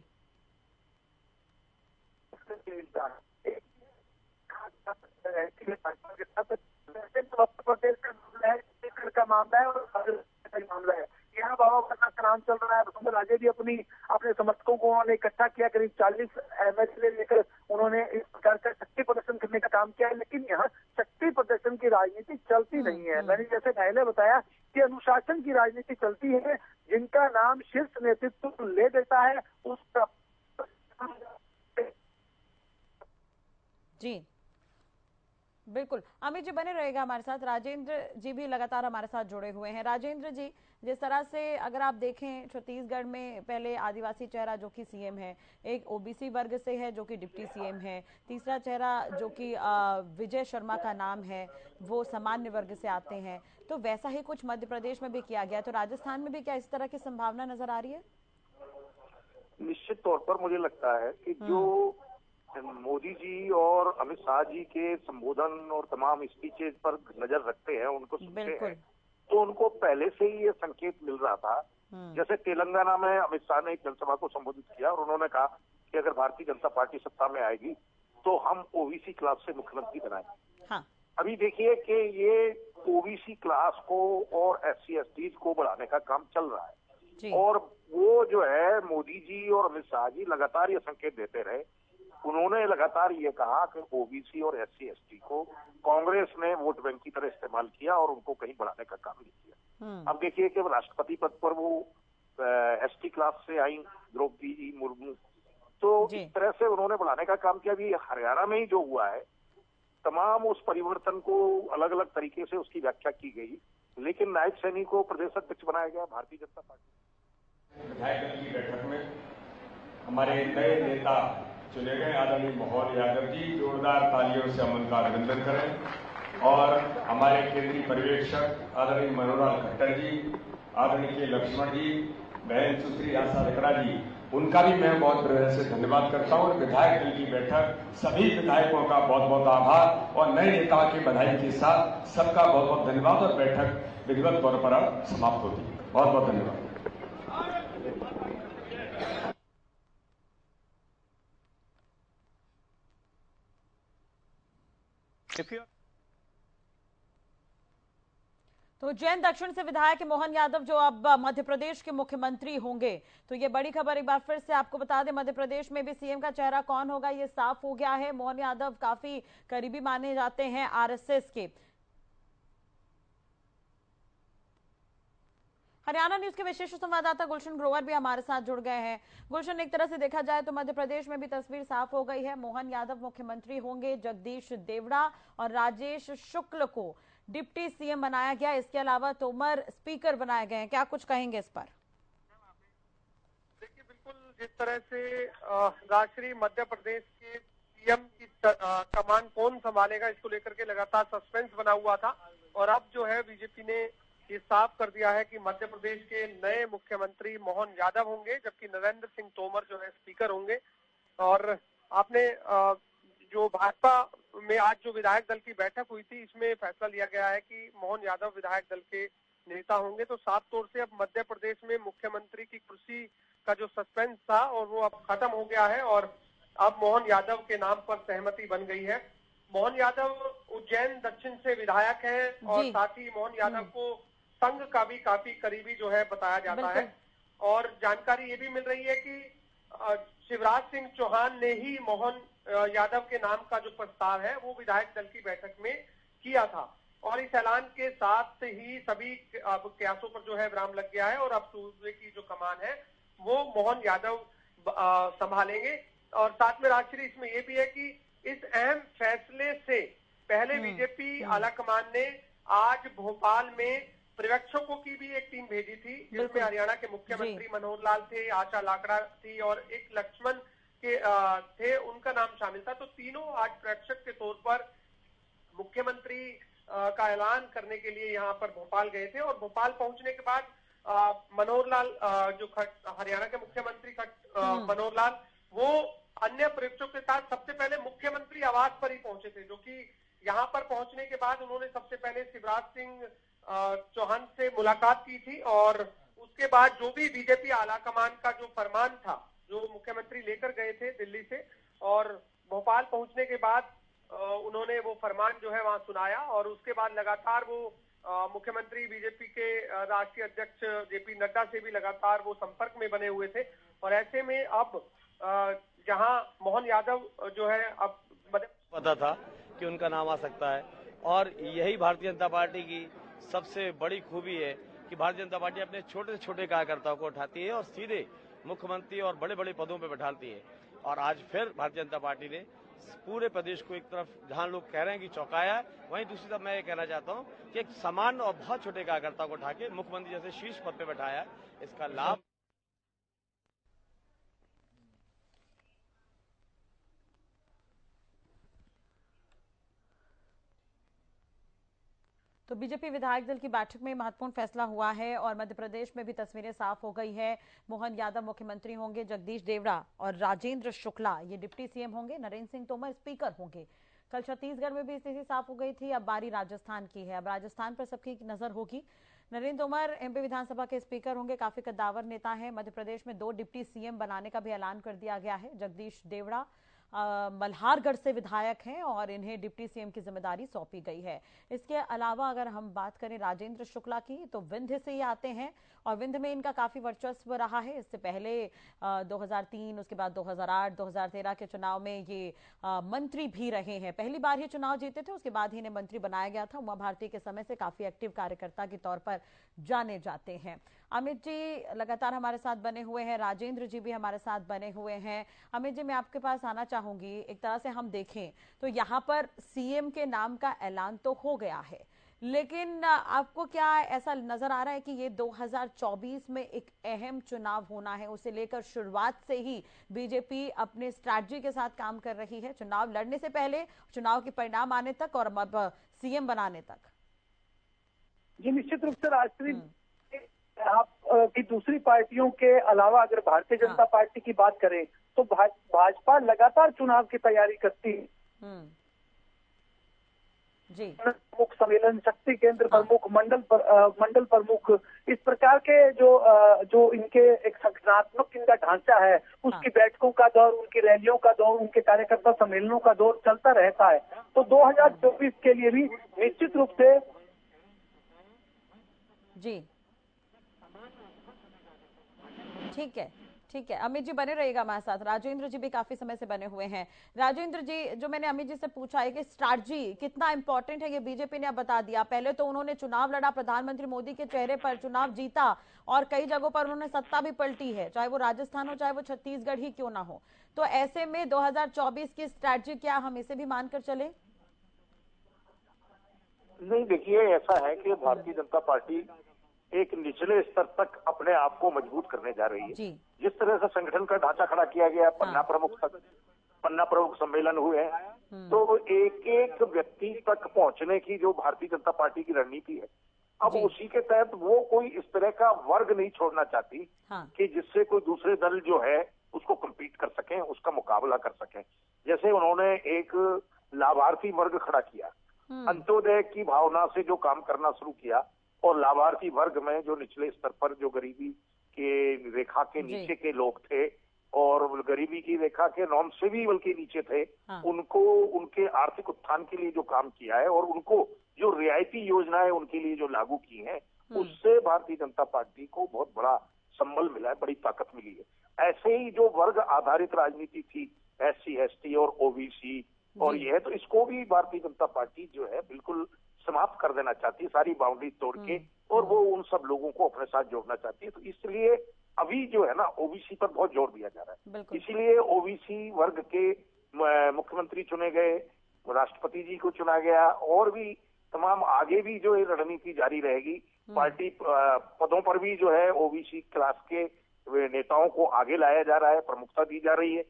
का मामला है और मामला है। यहाँ बाबा वर्मा का नाम चल रहा है। वसुंधरा राजे भी अपने समर्थकों को उन्होंने इकट्ठा किया, करीब 40 एमएलए लेकर उन्होंने इस प्रकार का शक्ति प्रदर्शन करने का काम किया है। लेकिन यहाँ शक्ति प्रदर्शन की राजनीति चलती नहीं है। मैंने जैसे पहले बताया कि अनुशासन की राजनीति चलती है। जिनका नाम शीर्ष नेतृत्व ले देता है उसका जी बिल्कुल। अमित जी बने रहेगा हमारे साथ। राजेंद्र जी भी लगातार हमारे साथ जुड़े हुए हैं। राजेंद्र जी, जिस तरह से अगर आप देखें, छत्तीसगढ़ में पहले आदिवासी चेहरा जो कि सीएम है, एक ओबीसी वर्ग से है जो कि डिप्टी सीएम है, तीसरा चेहरा जो कि विजय शर्मा का नाम है वो सामान्य वर्ग से आते हैं। तो वैसा ही कुछ मध्य प्रदेश में भी किया गया, तो राजस्थान में भी क्या इस तरह की संभावना नजर आ रही है? निश्चित तौर पर मुझे लगता है कि जो मोदी जी और अमित शाह जी के संबोधन और तमाम स्पीचेज पर नजर रखते हैं, उनको सुनते हैं, तो उनको पहले से ही ये संकेत मिल रहा था। जैसे तेलंगाना में अमित शाह ने एक जनसभा को संबोधित किया और उन्होंने कहा कि अगर भारतीय जनता पार्टी सत्ता में आएगी तो हम ओबीसी क्लास से मुख्यमंत्री बनाएंगे। हाँ। अभी देखिए कि ये ओबीसी क्लास को और SC/ST को बढ़ाने का काम चल रहा है, और वो जो है मोदी जी और अमित शाह जी लगातार ये संकेत देते रहे। उन्होंने लगातार ये कहा कि ओबीसी और SC/ST को कांग्रेस ने वोट बैंक की तरह इस्तेमाल किया और उनको कहीं बढ़ाने का काम नहीं किया। अब देखिए कि राष्ट्रपति पद पर वो एसटी क्लास से आई द्रौपदी मुर्मू। तो इस तरह से उन्होंने बढ़ाने का काम किया। अभी हरियाणा में ही जो हुआ है, तमाम उस परिवर्तन को अलग अलग तरीके से उसकी व्याख्या की गई, लेकिन नायब सैनी को प्रदेश अध्यक्ष बनाया गया भारतीय जनता पार्टी। विधायक दल की बैठक में हमारे नए नेता चुने गए आदरणीय मोहन यादव जी, जोरदार तालियों से हम उनका अभिनंदन करें। और हमारे केंद्रीय पर्यवेक्षक आदरणीय मनोहर खट्टर जी, आदरणीय लक्ष्मण जी, बहन सुश्री आशा रकड़ा जी, उनका भी मैं बहुत हृदय से धन्यवाद करता हूं। विधायक दल की बैठक सभी विधायकों का बहुत बहुत आभार और नए नेताओं की बधाई के साथ सबका बहुत बहुत धन्यवाद। और बैठक विधिवत तौर पर अब समाप्त होती है। बहुत बहुत धन्यवाद। तो उज्जैन दक्षिण से विधायक मोहन यादव जो अब मध्य प्रदेश के मुख्यमंत्री होंगे, तो ये बड़ी खबर एक बार फिर से आपको बता दें, मध्य प्रदेश में भी सीएम का चेहरा कौन होगा ये साफ हो गया है। मोहन यादव काफी करीबी माने जाते हैं आरएसएस के। हरियाणा न्यूज के विशेष संवाददाता गुलशन ग्रोवर भी हमारे साथ जुड़ गए हैं। गुलशन, एक तरह से देखा जाए तो मध्य प्रदेश में भी तस्वीर साफ हो गई है। मोहन यादव मुख्यमंत्री होंगे, जगदीश देवड़ा और राजेश शुक्ल को डिप्टी सीएम बनाया गया। इसके अलावा तोमर स्पीकर बनाए गए हैं। क्या कुछ कहेंगे इस पर? देखिए, बिल्कुल जिस तरह से राष्ट्रीय मध्य प्रदेश के सीएम की कमान कौन संभालेगा, इसको लेकर के लगातार सस्पेंस बना हुआ था, और अब जो है बीजेपी ने ये साफ कर दिया है कि मध्य प्रदेश के नए मुख्यमंत्री मोहन यादव होंगे, जबकि नरेंद्र सिंह तोमर जो है स्पीकर होंगे। और आपने जो भाजपा में आज जो विधायक दल की बैठक हुई थी, इसमें फैसला लिया गया है कि मोहन यादव विधायक दल के नेता होंगे। तो साफ तौर से अब मध्य प्रदेश में मुख्यमंत्री की कुर्सी का जो सस्पेंस था और वो अब खत्म हो गया है, और अब मोहन यादव के नाम पर सहमति बन गई है। मोहन यादव उज्जैन दक्षिण से विधायक है, और साथ ही मोहन यादव को संघ का भी काफी करीबी जो है बताया जाता है। और जानकारी ये भी मिल रही है कि शिवराज सिंह चौहान ने ही मोहन यादव के नाम का जो प्रस्ताव है वो विधायक दल की बैठक में किया था, और इस ऐलान के साथ ही सभी प्रयासों पर जो है विराम लग गया है, और अब सूबे की जो कमान है वो मोहन यादव संभालेंगे। और साथ में राष्ट्रीय इसमें यह भी है कि इस अहम फैसले से पहले बीजेपी आलाकमान ने आज भोपाल में पर्यवेक्षकों की भी एक टीम भेजी थी, जिसमें हरियाणा के मुख्यमंत्री मनोहर लाल थे, आशा लाकड़ा थी और एक लक्ष्मण के थे, उनका नाम शामिल था। तो तीनों आज पर्यवेक्षक के तौर पर मुख्यमंत्री का ऐलान करने के लिए यहाँ पर भोपाल गए थे, और भोपाल पहुंचने के बाद मनोहर लाल जो हरियाणा के मुख्यमंत्री मनोहर लाल, वो अन्य पर्यवेक्षकों के साथ सबसे पहले मुख्यमंत्री आवास पर ही पहुंचे थे, जो कि यहाँ पर पहुंचने के बाद उन्होंने सबसे पहले शिवराज सिंह चौहान से मुलाकात की थी, और उसके बाद जो भी बीजेपी आलाकमान का जो फरमान था जो मुख्यमंत्री लेकर गए थे दिल्ली से, और भोपाल पहुंचने के बाद उन्होंने वो फरमान जो है वहां सुनाया, और उसके बाद लगातार वो मुख्यमंत्री बीजेपी के राष्ट्रीय अध्यक्ष जेपी नड्डा से भी लगातार वो संपर्क में बने हुए थे। और ऐसे में अब जहां मोहन यादव जो है अब पता था कि उनका नाम आ सकता है, और यही भारतीय जनता पार्टी की सबसे बड़ी खूबी है कि भारतीय जनता पार्टी अपने छोटे से छोटे कार्यकर्ताओं को उठाती है और सीधे मुख्यमंत्री और बड़े बड़े पदों पर बैठाती है। और आज फिर भारतीय जनता पार्टी ने पूरे प्रदेश को एक तरफ जहां लोग कह रहे हैं कि चौंकाया है, वहीं दूसरी तरफ मैं ये कहना चाहता हूं कि एक सामान्य और बहुत छोटे कार्यकर्ता को उठा के मुख्यमंत्री जैसे शीर्ष पद पे बैठाया, इसका लाभ। तो बीजेपी विधायक दल की बैठक में महत्वपूर्ण फैसला हुआ है और मध्य प्रदेश में भी तस्वीरें साफ हो गई है। मोहन यादव मुख्यमंत्री होंगे, जगदीश देवड़ा और राजेंद्र शुक्ला ये डिप्टी सीएम होंगे, नरेंद्र सिंह तोमर स्पीकर होंगे। कल छत्तीसगढ़ में भी स्थिति साफ हो गई थी, अब बारी राजस्थान की है। अब राजस्थान पर सबकी नजर होगी। नरेंद्र तोमर एमपी विधानसभा के स्पीकर होंगे, काफी कद्दावर नेता है। मध्य प्रदेश में 2 डिप्टी सीएम बनाने का भी ऐलान कर दिया गया है। जगदीश देवड़ा मल्हारगढ़ से विधायक हैं और इन्हें डिप्टी सीएम की जिम्मेदारी सौंपी गई है। इसके अलावा अगर हम बात करें राजेंद्र शुक्ला की, तो विंध्य से ही आते हैं और विंध्य में इनका काफी वर्चस्व रहा है। इससे पहले 2003, उसके बाद 2008, 2013 के चुनाव में ये मंत्री भी रहे हैं। पहली बार ये चुनाव जीते थे, उसके बाद ही इन्हें मंत्री बनाया गया था। उमा भारती के समय से काफी एक्टिव कार्यकर्ता के तौर पर जाने जाते हैं। अमित जी लगातार हमारे साथ बने हुए हैं, राजेंद्र जी भी हमारे साथ बने हुए हैं। अमित जी, मैं आपके पास आना चाहूंगी। एक तरह से हम देखें तो यहाँ पर सीएम के नाम का ऐलान तो हो गया है, लेकिन आपको क्या ऐसा नजर आ रहा है कि ये 2024 में एक अहम चुनाव होना है, उसे लेकर शुरुआत से ही बीजेपी अपने स्ट्रैटेजी के साथ काम कर रही है, चुनाव लड़ने से पहले, चुनाव के परिणाम आने तक और अब सीएम बनाने तक? जी निश्चित रूप से राष्ट्रीय आप की दूसरी पार्टियों के अलावा अगर भारतीय जनता पार्टी की बात करें तो भाजपा लगातार चुनाव की तैयारी करती है। जी। प्रमुख, सम्मेलन, शक्ति केंद्र प्रमुख, मंडल प्रमुख, इस प्रकार के जो इनके एक संगठनात्मक इनका ढांचा है, उसकी बैठकों का दौर, उनकी रैलियों का दौर, उनके कार्यकर्ता सम्मेलनों का दौर चलता रहता है। तो 2024 के लिए भी निश्चित रूप से जी ठीक है, ठीक है। अमित जी बने रहिएगा हमारे साथ। राजेंद्र जी भी काफी समय से बने हुए हैं। राजेंद्र जी, जो मैंने अमित जी से पूछा है कि स्ट्रैटेजी कितना इंपॉर्टेंट है, ये बीजेपी ने अब बता दिया। पहले तो उन्होंने चुनाव लड़ा, प्रधानमंत्री मोदी के चेहरे पर चुनाव जीता और कई जगहों पर उन्होंने सत्ता भी पलटी है, चाहे वो राजस्थान हो चाहे वो छत्तीसगढ़ ही क्यों ना हो। तो ऐसे में 2024 की स्ट्रैटेजी क्या, हम इसे भी मानकर चले? नहीं, देखिए ऐसा है कि भारतीय जनता पार्टी एक निचले स्तर तक अपने आप को मजबूत करने जा रही है। जिस तरह से संगठन का ढांचा खड़ा किया गया, पन्ना प्रमुख सम्मेलन हुए हैं, तो एक एक व्यक्ति तक पहुंचने की जो भारतीय जनता पार्टी की रणनीति है, अब उसी के तहत वो कोई इस तरह का वर्ग नहीं छोड़ना चाहती कि जिससे कोई दूसरे दल जो है उसको कम्पीट कर सके, उसका मुकाबला कर सके। जैसे उन्होंने एक लाभार्थी वर्ग खड़ा किया, अंत्योदय की भावना से जो काम करना शुरू किया, और लाभार्थी वर्ग में जो निचले स्तर पर जो गरीबी के रेखा के नीचे के लोग थे और गरीबी की रेखा के नॉर्म से भी बल्कि नीचे थे, उनको उनके आर्थिक उत्थान के लिए जो काम किया है और उनको जो रियायती योजनाएं उनके लिए जो लागू की हैं, उससे भारतीय जनता पार्टी को बहुत बड़ा संबल मिला है, बड़ी ताकत मिली है। ऐसे ही जो वर्ग आधारित राजनीति थी, SC, ST और OBC और यह, तो इसको भी भारतीय जनता पार्टी जो है बिल्कुल समाप्त कर देना चाहती है, सारी बाउंड्री तोड़ के, और वो उन सब लोगों को अपने साथ जोड़ना चाहती है। तो इसलिए अभी जो है ना OBC पर बहुत जोर दिया जा रहा है। इसीलिए OBC वर्ग के मुख्यमंत्री चुने गए, राष्ट्रपति जी को चुना गया, और भी तमाम आगे भी जो है रणनीति जारी रहेगी। पार्टी पदों पर भी जो है OBC क्लास के नेताओं को आगे लाया जा रहा है, प्रमुखता दी जा रही है।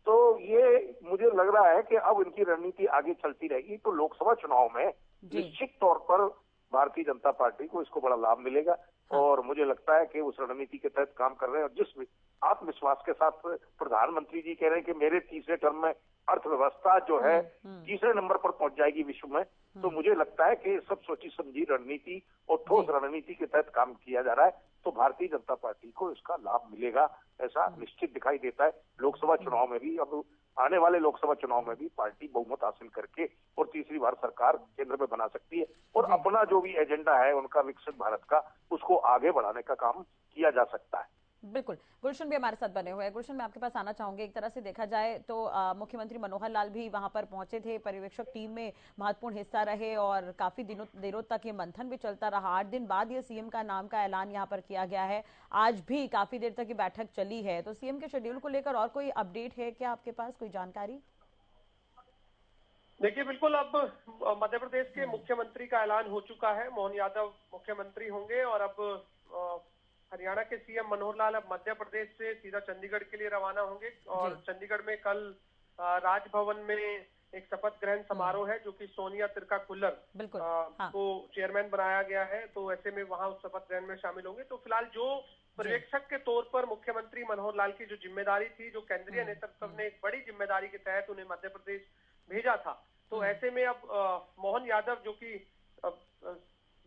तो ये मुझे लग रहा है कि अब इनकी रणनीति आगे चलती रहेगी, तो लोकसभा चुनाव में निश्चित तौर पर भारतीय जनता पार्टी को इसको बड़ा लाभ मिलेगा। और मुझे लगता है कि उस रणनीति के तहत काम कर रहे हैं, और जिस आत्मविश्वास के साथ प्रधानमंत्री जी कह रहे हैं कि मेरे तीसरे टर्म में अर्थव्यवस्था जो है तीसरे नंबर पर पहुंच जाएगी विश्व में, तो मुझे लगता है कि सब सोची समझी रणनीति और ठोस रणनीति के तहत काम किया जा रहा है, तो भारतीय जनता पार्टी को इसका लाभ मिलेगा, ऐसा निश्चित दिखाई देता है। लोकसभा चुनाव में भी, अब आने वाले लोकसभा चुनाव में भी पार्टी बहुमत हासिल करके और तीसरी बार सरकार केंद्र में बना सकती है, और अपना जो भी एजेंडा है उनका विकसित भारत का, उसको आगे बढ़ाने का काम किया जा सकता है। बिल्कुल। गुलशन भी हमारे साथ बने हुए हैं। गुलशन, मैं आपके पास आना चाहूंगी। एक तरह से देखा जाए तो मुख्यमंत्री मनोहर लाल भी वहां पर पहुंचे थे, पर्यवेक्षक टीम में महत्वपूर्ण हिस्सा रहे और काफी देरों तक ये मंथन भी चलता रहा। 8 दिन बाद ये सीएम का नाम का ऐलान यहाँ पर किया गया है। आज भी काफी देर तक ये बैठक चली है, तो सीएम के शेड्यूल को लेकर और कोई अपडेट है क्या आपके पास, कोई जानकारी? देखिए, बिल्कुल, अब मध्य प्रदेश के मुख्यमंत्री का ऐलान हो चुका है। मोहन यादव मुख्यमंत्री होंगे, और अब हरियाणा के सीएम मनोहर लाल अब मध्य प्रदेश से सीधा चंडीगढ़ के लिए रवाना होंगे, और चंडीगढ़ में कल राजभवन में एक शपथ ग्रहण समारोह है, जो कि सोनिया तिरका खुल्लर को चेयरमैन बनाया गया है। तो ऐसे में वहां उस शपथ ग्रहण में शामिल होंगे। तो फिलहाल जो पर्यवेक्षक के तौर पर मुख्यमंत्री मनोहर लाल की जो जिम्मेदारी थी, जो केंद्रीय नेतृत्व ने एक बड़ी जिम्मेदारी के तहत उन्हें मध्य प्रदेश भेजा था, तो ऐसे में अब मोहन यादव, जो कि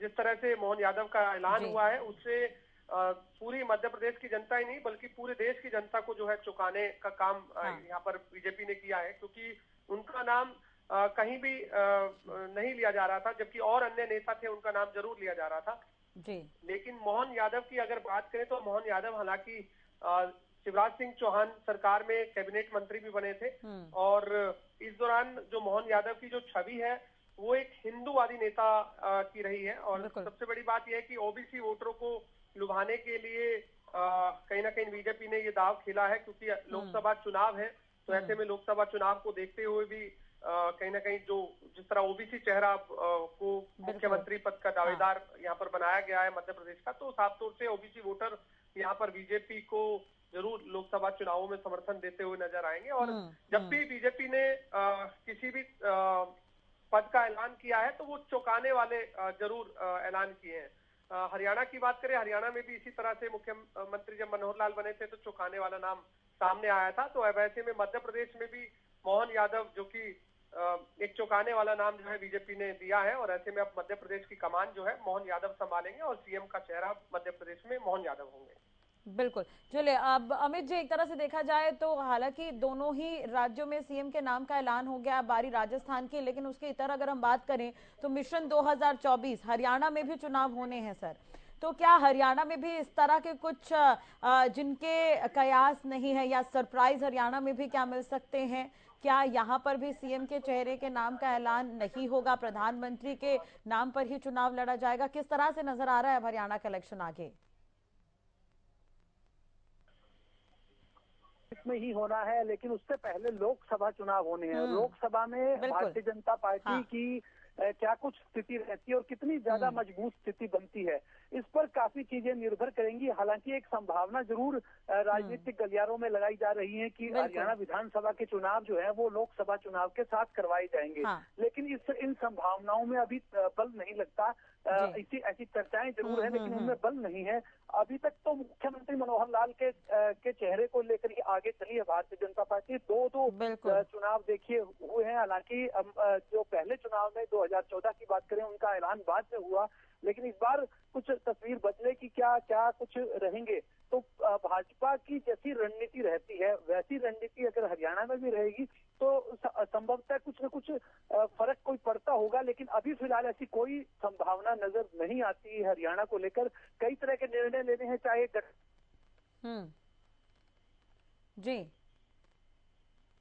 जिस तरह से मोहन यादव का ऐलान हुआ है, उससे पूरी मध्य प्रदेश की जनता ही नहीं बल्कि पूरे देश की जनता को जो है चौंकाने का काम यहाँ पर बीजेपी ने किया है, क्योंकि उनका नाम कहीं भी नहीं लिया जा रहा था, जबकि और अन्य नेता थे उनका नाम जरूर लिया जा रहा था जी। लेकिन मोहन यादव की अगर बात करें तो मोहन यादव हालांकि शिवराज सिंह चौहान सरकार में कैबिनेट मंत्री भी बने थे, और इस दौरान जो मोहन यादव की जो छवि है वो एक हिंदूवादी नेता की रही है। और सबसे बड़ी बात यह है कि OBC वोटरों को लुभाने के लिए कहीं ना कहीं बीजेपी ने ये दाव खेला है, क्योंकि लोकसभा चुनाव है। तो ऐसे में लोकसभा चुनाव को देखते हुए भी कहीं ना कहीं जिस तरह ओबीसी चेहरा को मुख्यमंत्री पद का दावेदार यहाँ पर बनाया गया है मध्य प्रदेश का, तो साफ तौर से ओबीसी वोटर यहाँ पर बीजेपी को जरूर लोकसभा चुनावों में समर्थन देते हुए नजर आएंगे। और जब भी बीजेपी ने किसी भी पद का ऐलान किया है तो वो चौंकाने वाले जरूर ऐलान किए हैं। हरियाणा की बात करें, हरियाणा में भी इसी तरह से मुख्यमंत्री जब मनोहर लाल बने थे तो चौंकाने वाला नाम सामने आया था। तो वैसे में मध्य प्रदेश में भी मोहन यादव, जो कि एक चौंकाने वाला नाम जो है बीजेपी ने दिया है, और ऐसे में अब मध्य प्रदेश की कमान जो है मोहन यादव संभालेंगे और सीएम का चेहरा मध्य प्रदेश में मोहन यादव होंगे। बिल्कुल। चलिए, अब अमित जी, एक तरह से देखा जाए तो हालांकि दोनों ही राज्यों में सीएम के नाम का ऐलान हो गया, बारी राजस्थान की, लेकिन उसके इतर अगर हम बात करें तो मिशन 2024 हरियाणा में भी चुनाव होने हैं सर। तो क्या हरियाणा में भी इस तरह के कुछ जिनके कयास नहीं है या सरप्राइज हरियाणा में भी क्या मिल सकते हैं? क्या यहाँ पर भी सीएम के चेहरे के नाम का ऐलान नहीं होगा, प्रधानमंत्री के नाम पर ही चुनाव लड़ा जाएगा? किस तरह से नजर आ रहा है हरियाणा का इलेक्शन आगे? में ही होना है, लेकिन उससे पहले लोकसभा चुनाव होने हैं। लोकसभा में भारतीय जनता पार्टी की क्या कुछ स्थिति रहती है और कितनी ज्यादा मजबूत स्थिति बनती है, इस पर काफी चीजें निर्भर करेंगी। हालांकि एक संभावना जरूर राजनीतिक गलियारों में लगाई जा रही है कि हरियाणा विधानसभा के चुनाव जो है वो लोकसभा चुनाव के साथ करवाए जाएंगे। लेकिन इन संभावनाओं में अभी बल नहीं लगता। ऐसी चर्चाएं जरूर है, लेकिन उनमें बल नहीं है अभी तक। तो मुख्यमंत्री मनोहर लाल के चेहरे को लेकर ही आगे चली है भारतीय जनता पार्टी। दो चुनाव देखिए हुए हैं। हालांकि जो पहले चुनाव में 2014 की बात करें, उनका ऐलान बाद में हुआ, लेकिन इस बार कुछ तस्वीर बदले की क्या कुछ रहेंगे। तो भाजपा की जैसी रणनीति रहती है वैसी रणनीति अगर हरियाणा में भी रहेगी तो संभवतः कुछ न कुछ फर्क कोई पड़ता होगा। लेकिन अभी फिलहाल ऐसी कोई संभावना नजर नहीं आती हरियाणा को लेकर। कई तरह के निर्णय लेने हैं, चाहे जी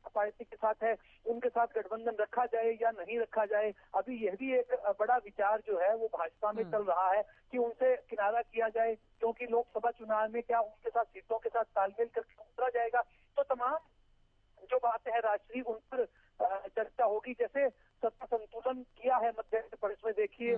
पार्टी के साथ है उनके साथ गठबंधन रखा जाए या नहीं रखा जाए। अभी यह भी एक बड़ा विचार जो है वो भाजपा में चल रहा है कि उनसे किनारा किया जाए, क्योंकि लोकसभा चुनाव में क्या उनके साथ सीटों के साथ तालमेल करके उतरा जाएगा। तो तमाम जो बातें हैं राष्ट्रीय, उन पर चर्चा होगी। जैसे सत्ता संतुलन किया है मध्य प्रदेश में, देखिए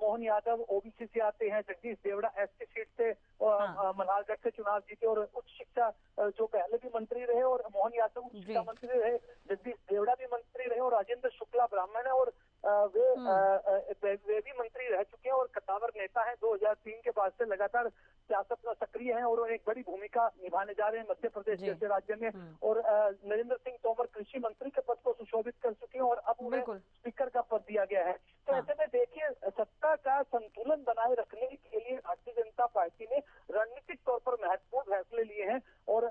मोहन यादव ओबीसी से आते हैं, जगदीश देवड़ा एसटी सीट से मल्हारगढ़ से चुनाव जीते और उच्च शिक्षा जो पहले भी मंत्री रहे, और मोहन यादव उच्च शिक्षा मंत्री रहे, जगदीश देवड़ा भी मंत्री रहे, और राजेंद्र शुक्ला ब्राह्मण है और वे भी मंत्री रह चुके हैं और कद्दावर नेता है। 2003 के बाद से लगातार सियासत में सक्रिय हैं और एक बड़ी भूमिका निभाने जा रहे हैं मध्य प्रदेश जैसे राज्य में। और नरेंद्र सिंह तोमर कृषि मंत्री के पद को सुशोभित कर चुके हैं और अब उन्हें स्पीकर का पद दिया गया है। तो ऐसे में देखिए, सत्ता का संतुलन बनाए रखने के लिए भारतीय जनता पार्टी ने रणनीतिक तौर पर महत्वपूर्ण फैसले लिए हैं और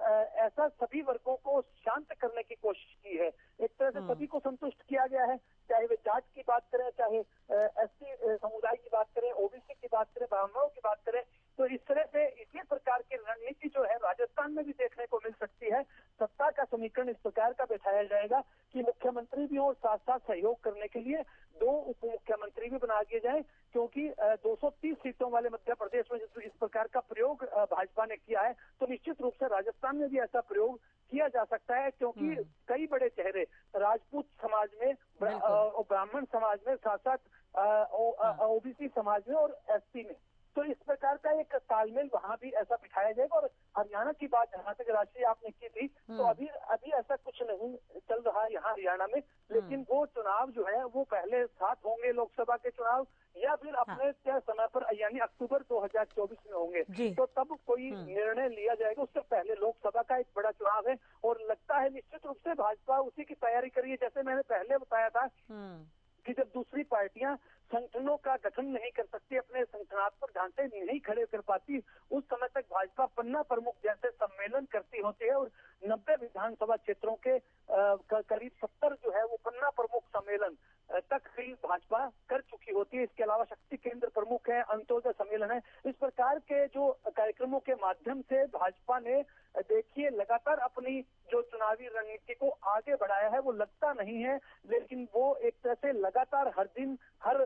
ऐसा सभी वर्गों को शांत करने की कोशिश की है। एक तरह से सभी को संतुष्ट किया गया है, चाहे वे जाट की बात करें, चाहे एसटी समुदाय की बात करें, ओबीसी की बात करें, ब्राह्मणों की बात करें। तो इस तरह से इसी प्रकार की रणनीति जो है राजस्थान में भी देखने को मिल सकती है। सत्ता का समीकरण इस प्रकार का बैठाया जाएगा कि मुख्यमंत्री भी और साथ साथ सहयोग करने के लिए 2 उप मुख्यमंत्री भी बना दिए जाए, क्योंकि 230 सीटों वाले मध्य प्रदेश में इस प्रकार का प्रयोग भाजपा ने किया है, तो निश्चित रूप से राजस्थान में भी ऐसा प्रयोग किया जा सकता है। क्योंकि कई बड़े चेहरे राजपूत समाज में और ब्राह्मण समाज में, साथ साथ ओबीसी समाज में और एसटी में, तो इस प्रकार का एक तालमेल वहां भी ऐसा बिठाया जाएगा। और हरियाणा की बात जहाँ तक राष्ट्रीय आपने की थी, तो अभी ऐसा कुछ नहीं चल रहा है यहाँ हरियाणा में। लेकिन वो चुनाव जो है वो पहले साथ होंगे लोकसभा के चुनाव, या फिर अपने समय पर यानी अक्टूबर 2024 में होंगे, तो तब कोई निर्णय लिया जाएगा। उससे पहले लोकसभा का एक बड़ा चुनाव है और लगता है निश्चित रूप से भाजपा उसी की तैयारी कर रही है। जैसे मैंने पहले बताया था कि जब दूसरी पार्टियां संगठनों का गठन नहीं कर सकती, अपने संगठनात्मक ढांचे नहीं खड़े कर पाती, उस समय तक भाजपा पन्ना प्रमुख जैसे सम्मेलन करती होती है और 90 विधानसभा क्षेत्रों के करीब 70 जो है वो पन्ना प्रमुख सम्मेलन तक ही भाजपा कर चुकी होती है। इसके अलावा शक्ति केंद्र प्रमुख है, अंत्योदय सम्मेलन है। इस प्रकार के जो कार्यक्रमों के माध्यम से भाजपा ने देखिए लगातार अपनी जो चुनाव चुनावी रणनीति को आगे बढ़ाया है वो लगता नहीं है, लेकिन वो एक तरह से लगातार हर दिन हर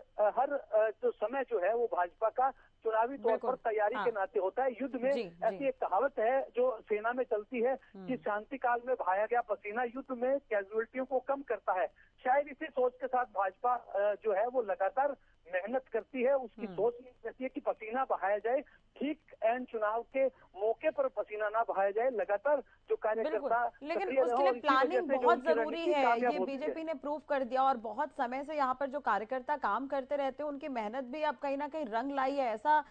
जो समय जो है वो भाजपा का चुनावी तौर पर तैयारी के नाते होता है। युद्ध में ऐसी एक कहावत है जो सेना में चलती है कि शांति काल में बहाया गया पसीना युद्ध में कैजुअलिटियों को कम करता है। शायद इसी सोच के साथ भाजपा जो है वो लगातार मेहनत करती है। उसकी सोच ये कहती है कि पसीना बहाया जाए, ठीक एंड चुनाव के मौके पर पसीना ना बहाया जाए। लगातार जो कार्यकर्ता, लेकिन उसके लिए प्लानिंग बहुत जरूरी है, ये बीजेपी ने प्रूव कर दिया। और बहुत समय से यहाँ पर जो कार्यकर्ता काम करते रहते हैं उनकी मेहनत भी अब कहीं ना कहीं रंग लाई है। ऐसा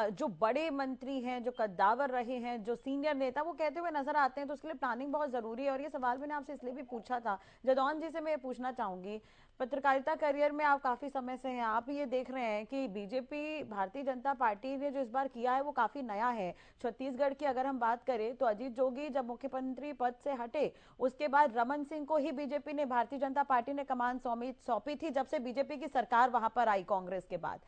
जो बड़े मंत्री हैं, जो कद्दावर रहे हैं, जो सीनियर नेता, वो कहते हुए नजर आते हैं। तो उसके लिए प्लानिंग बहुत जरूरी है। और ये सवाल मैंने आपसे इसलिए भी पूछा था, जदौन जी से मैं ये पूछना चाहूंगी, पत्रकारिता करियर में आप काफी समय से हैं, आप ये देख रहे हैं कि बीजेपी, भारतीय जनता पार्टी ने जो इस बार किया है वो काफी नया है। छत्तीसगढ़ की अगर हम बात करें तो अजीत जोगी जब मुख्यमंत्री पद से हटे उसके बाद रमन सिंह को ही बीजेपी ने, भारतीय जनता पार्टी ने कमान सौंपी थी जब से बीजेपी की सरकार वहां पर आई कांग्रेस के बाद।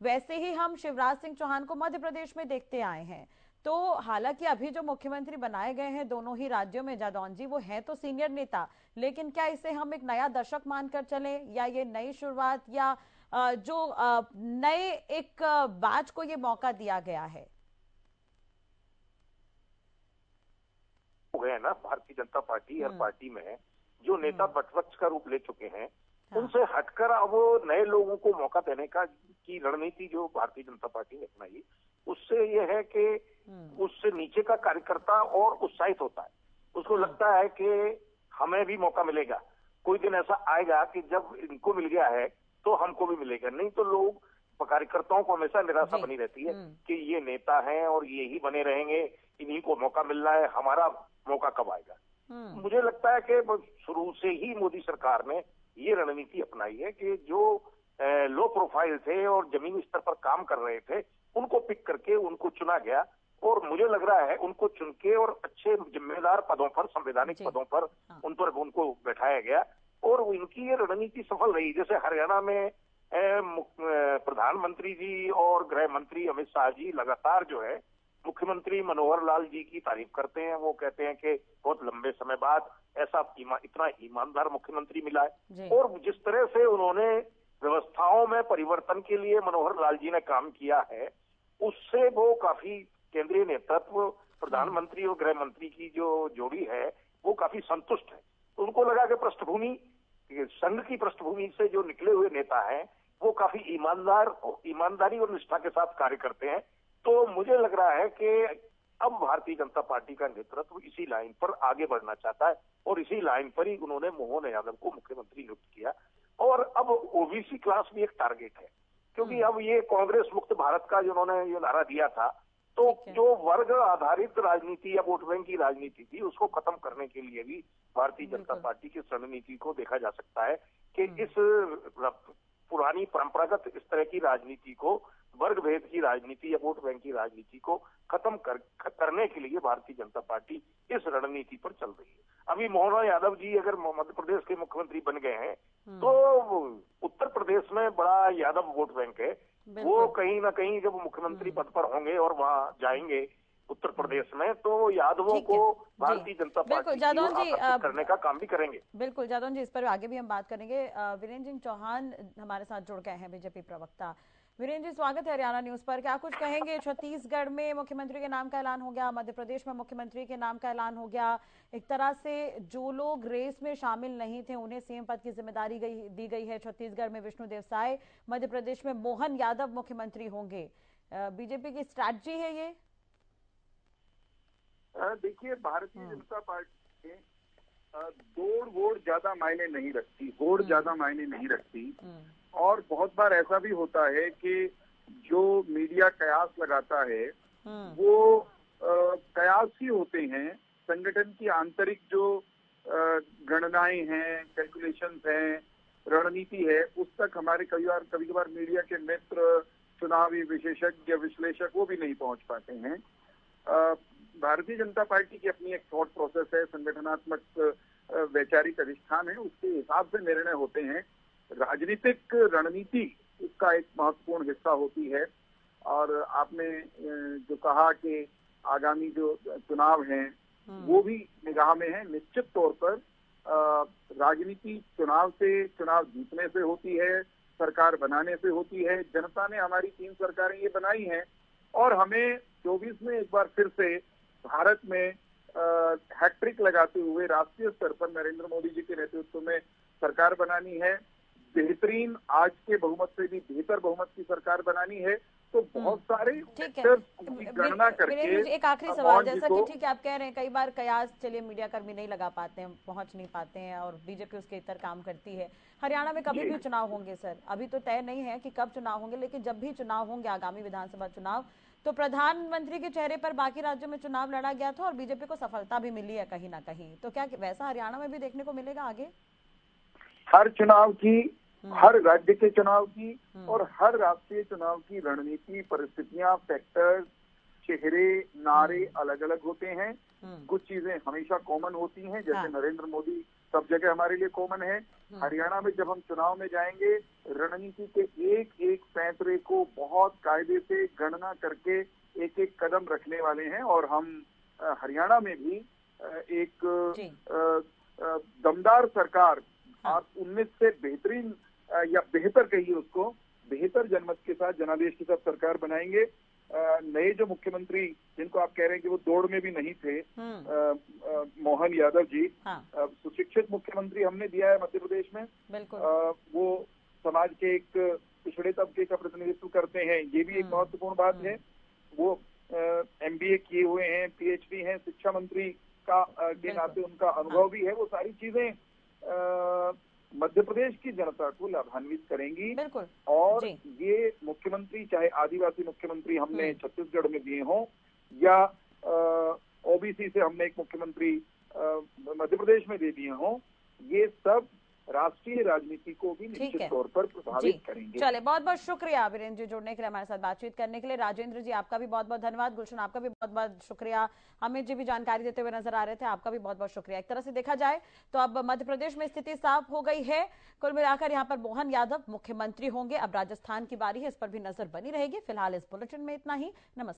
वैसे ही हम शिवराज सिंह चौहान को मध्य प्रदेश में देखते आए हैं। तो हालांकि अभी जो मुख्यमंत्री बनाए गए हैं दोनों ही राज्यों में, जादौन जी, वो हैं तो सीनियर नेता, लेकिन क्या इसे हम एक नया दशक मानकर चले, या ये नई शुरुआत, या जो नए एक बैच को ये मौका दिया गया है? हो गया ना, भारतीय जनता पार्टी हर पार्टी में जो नेता बटवक्ष का रूप ले चुके हैं, उनसे हटकर अब नए लोगों को मौका देने की रणनीति जो भारतीय जनता पार्टी ने अपनाई, उससे यह है कि उससे नीचे का कार्यकर्ता और उत्साहित होता है। उसको लगता है कि हमें भी मौका मिलेगा, कोई दिन ऐसा आएगा कि जब इनको मिल गया है तो हमको भी मिलेगा। नहीं तो लोग, कार्यकर्ताओं को हमेशा निराशा बनी रहती है कि ये नेता हैं और ये ही बने रहेंगे, इन्हीं को मौका मिल रहा है, हमारा मौका कब आएगा। मुझे लगता है कि शुरू से ही मोदी सरकार ने ये रणनीति अपनाई है कि जो लो प्रोफाइल थे और जमीनी स्तर पर काम कर रहे थे उनको पिक करके उनको चुना गया। और मुझे लग रहा है उनको चुन के और अच्छे जिम्मेदार पदों पर, संवैधानिक पदों पर उनको बैठाया गया और इनकी ये रणनीति सफल रही। जैसे हरियाणा में प्रधानमंत्री जी और गृह मंत्री अमित शाह जी लगातार जो है मुख्यमंत्री मनोहर लाल जी की तारीफ करते हैं। वो कहते हैं कि बहुत लंबे समय बाद ऐसा इतना ईमानदार मुख्यमंत्री मिला है। और जिस तरह से उन्होंने व्यवस्थाओं में परिवर्तन के लिए मनोहर लाल जी ने काम किया है, उससे वो काफी केंद्रीय नेतृत्व, प्रधानमंत्री और गृह मंत्री की जो जोड़ी है वो काफी संतुष्ट है। तो उनको लगा कि पृष्ठभूमि, संघ की पृष्ठभूमि से जो निकले हुए नेता हैं वो काफी ईमानदारी और निष्ठा के साथ कार्य करते हैं। तो मुझे लग रहा है कि अब भारतीय जनता पार्टी का नेतृत्व इसी लाइन पर आगे बढ़ना चाहता है और इसी लाइन पर ही उन्होंने मोहन यादव को मुख्यमंत्री नियुक्त किया। और अब ओबीसी क्लास भी एक टारगेट है, क्योंकि अब ये कांग्रेस मुक्त भारत का जिन्होंने ये नारा दिया था, तो जो वर्ग आधारित राजनीति या वोट बैंक की राजनीति थी उसको खत्म करने के लिए भी भारतीय जनता पार्टी की रणनीति को देखा जा सकता है कि इस पुरानी परंपरागत इस तरह की राजनीति को, वर्ग भेद की राजनीति या वोट बैंक की राजनीति को खत्म करने के लिए भारतीय जनता पार्टी इस रणनीति पर चल रही है। अभी मोहन यादव जी अगर मध्य प्रदेश के मुख्यमंत्री बन गए हैं तो उत्तर प्रदेश में बड़ा यादव वोट बैंक है, वो कहीं ना कहीं जब मुख्यमंत्री पद पर होंगे और वहां जाएंगे उत्तर प्रदेश में, तो यादवों को भारतीय जनता पार्टी करने का काम भी करेंगे। बिल्कुल जादौन जी, इस पर आगे भी हम बात करेंगे। वीरेंद्र सिंह चौहान हमारे साथ जुड़ गए हैं, बीजेपी प्रवक्ता। वीरेंद्र जी, स्वागत है हरियाणा न्यूज पर। क्या कुछ कहेंगे? छत्तीसगढ़ में मुख्यमंत्री के नाम का ऐलान हो गया, मध्य प्रदेश में मुख्यमंत्री के नाम का ऐलान हो गया। एक तरह से जो लोग रेस में शामिल नहीं थे उन्हें सीएम पद की जिम्मेदारी दी गई है। छत्तीसगढ़ में विष्णुदेव साय, मध्य प्रदेश में मोहन यादव मुख्यमंत्री होंगे। बीजेपी की स्ट्रैटेजी है ये? देखिए, भारतीय जनता पार्टी में दौड़ वोड़ ज्यादा मायने नहीं रखती, होड़ ज्यादा मायने नहीं रखती। और बहुत बार ऐसा भी होता है कि जो मीडिया कयास लगाता है वो कयास ही होते हैं। संगठन की आंतरिक जो गणनाएं हैं, कैलकुलेशंस हैं, रणनीति है, उस तक हमारे कभी कभार मीडिया के मित्र, चुनावी विशेषज्ञ, विश्लेषक वो भी नहीं पहुंच पाते हैं। भारतीय जनता पार्टी की अपनी एक थॉट प्रोसेस है, संगठनात्मक वैचारिक अधिष्ठान है, उसके हिसाब से निर्णय होते हैं। राजनीतिक रणनीति इसका एक महत्वपूर्ण हिस्सा होती है। और आपने जो कहा कि आगामी जो चुनाव हैं वो भी निगाह में है। निश्चित तौर पर राजनीति चुनाव जीतने से होती है, सरकार बनाने से होती है। जनता ने हमारी 3 सरकारें ये बनाई हैं और हमें 24 में एक बार फिर से भारत में हैट्रिक लगाते हुए राष्ट्रीय स्तर पर नरेंद्र मोदी जी के नेतृत्व में सरकार बनानी है। बेहतरीन, आज के बहुमत से भी बेहतर बहुमत की सरकार बनानी है। तो बहुत सारे फैक्टर्स की गणना करके एक आखिरी सवाल, जैसा कि ठीक है आप कह रहे हैं कई बार कयास चलिए मीडिया कर्मी नहीं लगा पाते हैं, पहुंच नहीं पाते हैं और बीजेपी उसके इतर काम करती है। हरियाणा में कभी भी चुनाव होंगे सर, अभी तो तय नहीं है कि कब चुनाव होंगे, लेकिन जब भी चुनाव होंगे आगामी विधानसभा चुनाव, तो प्रधानमंत्री के चेहरे पर बाकी राज्यों में चुनाव लड़ा गया था और बीजेपी को सफलता भी मिली है कहीं ना कहीं। तो क्या वैसा हरियाणा में भी देखने को मिलेगा आगे? हर चुनाव की, हर राज्य के चुनाव की और हर राष्ट्रीय चुनाव की रणनीति, परिस्थितियां, फैक्टर्स, चेहरे, नारे अलग अलग होते हैं। कुछ चीजें हमेशा कॉमन होती हैं, जैसे नरेंद्र मोदी सब जगह हमारे लिए कॉमन है। हरियाणा में जब हम चुनाव में जाएंगे, रणनीति के एक एक फैसले को बहुत कायदे से गणना करके एक एक कदम रखने वाले हैं और हम हरियाणा में भी एक दमदार सरकार 19 से बेहतरीन या बेहतर कहिए उसको, बेहतर जनमत के साथ, जनादेश के साथ सरकार बनाएंगे। नए जो मुख्यमंत्री जिनको आप कह रहे हैं कि वो दौड़ में भी नहीं थे, मोहन यादव जी, सुशिक्षित मुख्यमंत्री हमने दिया है मध्य प्रदेश में। वो समाज के एक पिछड़े तबके का प्रतिनिधित्व करते हैं, ये भी एक महत्वपूर्ण बात है। वो MBA किए हुए हैं, PhD हैं, शिक्षा मंत्री के नाते उनका अनुभव भी है। वो सारी चीजें मध्य प्रदेश की जनता को लाभान्वित करेंगी। और ये मुख्यमंत्री, चाहे आदिवासी मुख्यमंत्री हमने छत्तीसगढ़ में दिए हों या OBC से हमने एक मुख्यमंत्री मध्य प्रदेश में दे दिए हों, ये सब राष्ट्रीय राजनीति को भी निश्चित तौर पर प्रभावित करेंगे। चले, बहुत बहुत शुक्रिया वीरेंद्र जी जुड़ने के लिए, हमारे साथ बातचीत करने के लिए। राजेंद्र जी आपका भी बहुत बहुत धन्यवाद। गुलशन आपका भी बहुत बहुत शुक्रिया। अमित जी भी जानकारी देते हुए नजर आ रहे थे, आपका भी बहुत बहुत शुक्रिया। एक तरह से देखा जाए तो अब मध्य प्रदेश में स्थिति साफ हो गई है। कुल मिलाकर यहाँ पर मोहन यादव मुख्यमंत्री होंगे। अब राजस्थान की बारी है, इस पर भी नजर बनी रहेगी। फिलहाल इस बुलेटिन में इतना ही। नमस्कार।